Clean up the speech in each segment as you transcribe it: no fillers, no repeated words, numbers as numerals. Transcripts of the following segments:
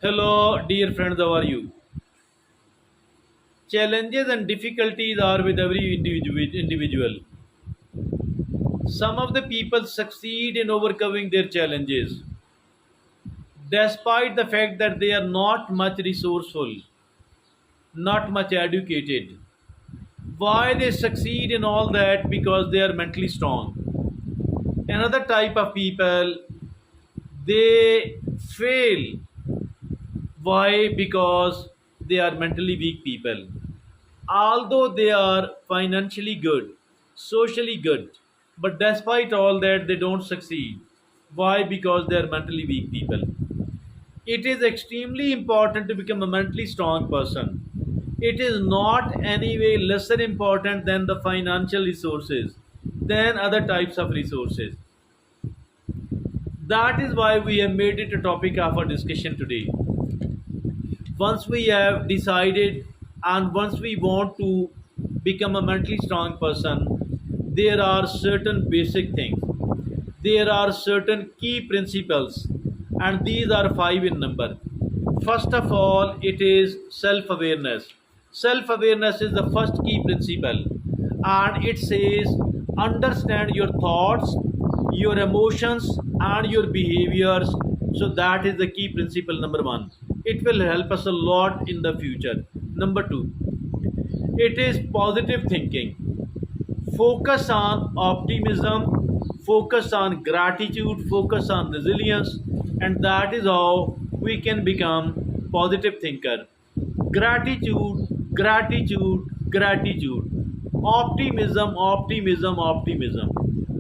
Hello, dear friends, how are you? Challenges and difficulties are with every individual. Some of the people succeed in overcoming their challenges despite the fact that they are not much resourceful, not much educated. Why they succeed in all that? Because they are mentally strong. Another type of people, they fail. Why? Because they are mentally weak people. Although they are financially good, socially good, but despite all that, they don't succeed. Why? Because they are mentally weak people. It is extremely important to become a mentally strong person. It is not any way lesser important than the financial resources, than other types of resources. That is why we have made it a topic of our discussion today. Once we have decided and once we want to become a mentally strong person, there are certain basic things, there are certain key principles, and these are five in number. First of all, it is self awareness. Self awareness is the first key principle, and it says understand your thoughts, your emotions, and your behaviors. So, that is the key principle number one. It will help us a lot in the future. Number two, it is positive thinking. Focus on optimism, focus on gratitude, focus on resilience, and that is how we can become positive thinker. Gratitude, gratitude, gratitude. Optimism, optimism, optimism.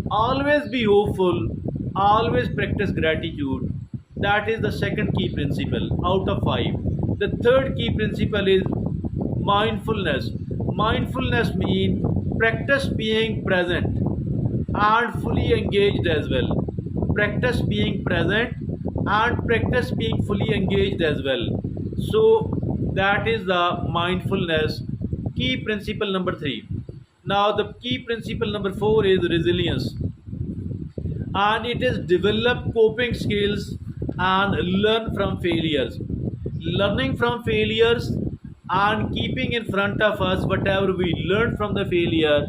Always be hopeful, always practice gratitude. That is the second key principle out of five. The third key principle is mindfulness. Mindfulness means practice being present and fully engaged as well. Practice being present and practice being fully engaged as well. So that is the mindfulness key principle number three. Now the key principle number four is resilience, and it is develop coping skills and learn from failures. Learning from failures and keeping in front of us whatever we learned from the failure.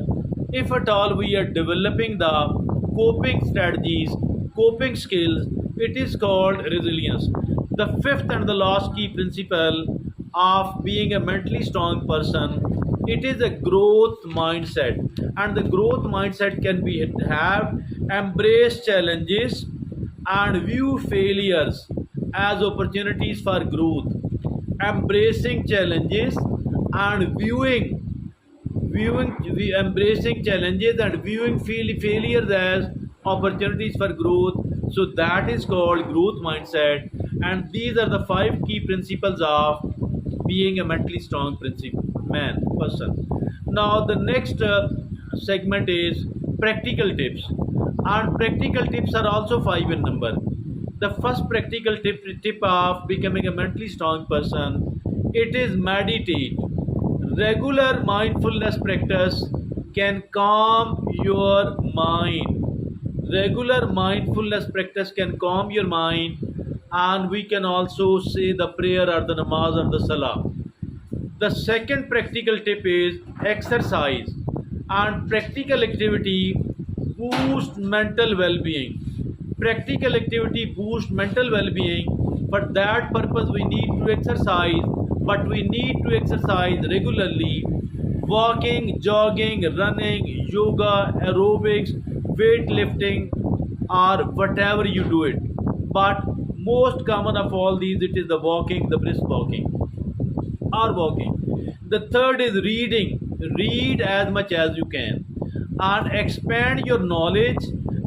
If at all we are developing the coping strategies, coping skills, it is called resilience. The fifth and the last key principle of being a mentally strong person, it is a growth mindset, and the growth mindset can be have embrace challenges and view failures as opportunities for growth. Embracing challenges and embracing challenges and viewing failures as opportunities for growth. So that is called growth mindset, and these are the five key principles of being a mentally strong person. Now the next segment is practical tips, and practical tips are also five in number. The first practical tip of becoming a mentally strong person, it is meditate. Regular mindfulness practice can calm your mind. Regular mindfulness practice can calm your mind, and we can also say the prayer or the namaz or the salah. The second practical tip is exercise, and practical activity boost mental well-being. Practical activity boost mental well-being. For that purpose, we need to exercise, but we need to exercise regularly. Walking, jogging, running, yoga, aerobics, weightlifting, or whatever you do it. But most common of all these, it is the walking, the brisk walking or walking. The third is reading. Read as much as you can and expand your knowledge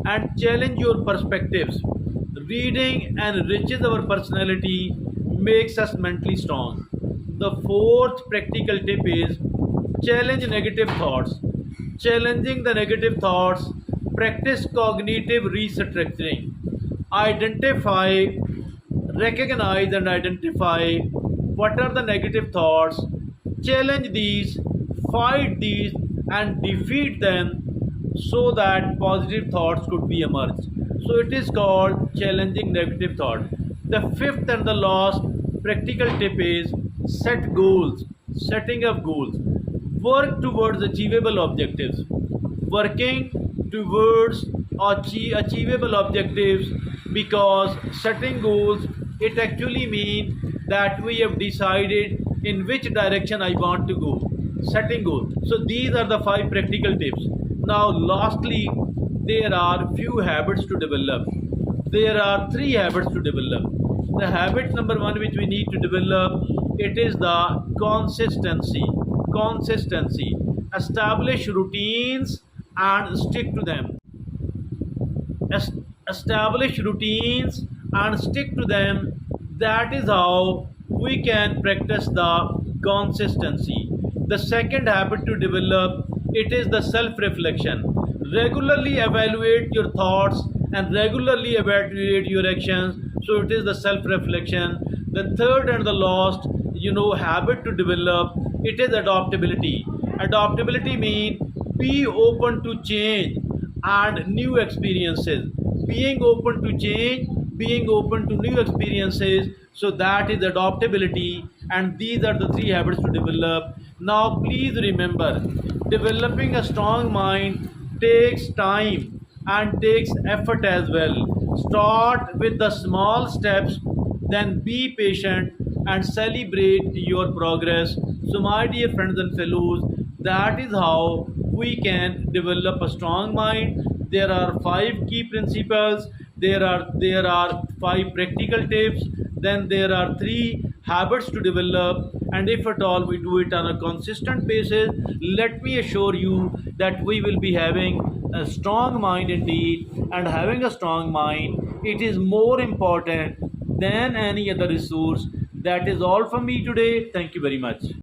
and challenge your perspectives. Reading enriches our personality, makes us mentally strong. The fourth practical tip is challenge negative thoughts. Challenging the negative thoughts, practice cognitive restructuring. Identify, recognize, and identify what are the negative thoughts, challenge these, fight these, and defeat them so that positive thoughts could be emerged. So it is called challenging negative thought. The fifth and the last practical tip is set goals, setting up goals. Work towards achievable objectives. Working towards achievable objectives, because setting goals, it actually means that we have decided in which direction I want to go. Setting goals. So these are the five practical tips. Now lastly, there are few habits to develop. There are three habits to develop. The habit number one which we need to develop, it is the consistency. Consistency. Establish routines and stick to them. Es- Establish routines and stick to them. That is how we can practice the consistency. The second habit to develop, it is the self reflection. Regularly evaluate your thoughts and regularly evaluate your actions. So it is the self reflection. The third and the last, habit to develop, it is adaptability. Adaptability means be open to change and new experiences. Being open to change, being open to new experiences. So that is adaptability, and these are the three habits to develop. Now please remember, developing a strong mind takes time and takes effort as well. Start with the small steps, then be patient and celebrate your progress. So, my dear friends and fellows, that is how we can develop a strong mind. There are five key principles. There are five practical tips. Then there are three habits to develop. And if at all we do it on a consistent basis, let me assure you that we will be having a strong mind indeed. And having a strong mind, it is more important than any other resource. That is all from me today. Thank you very much.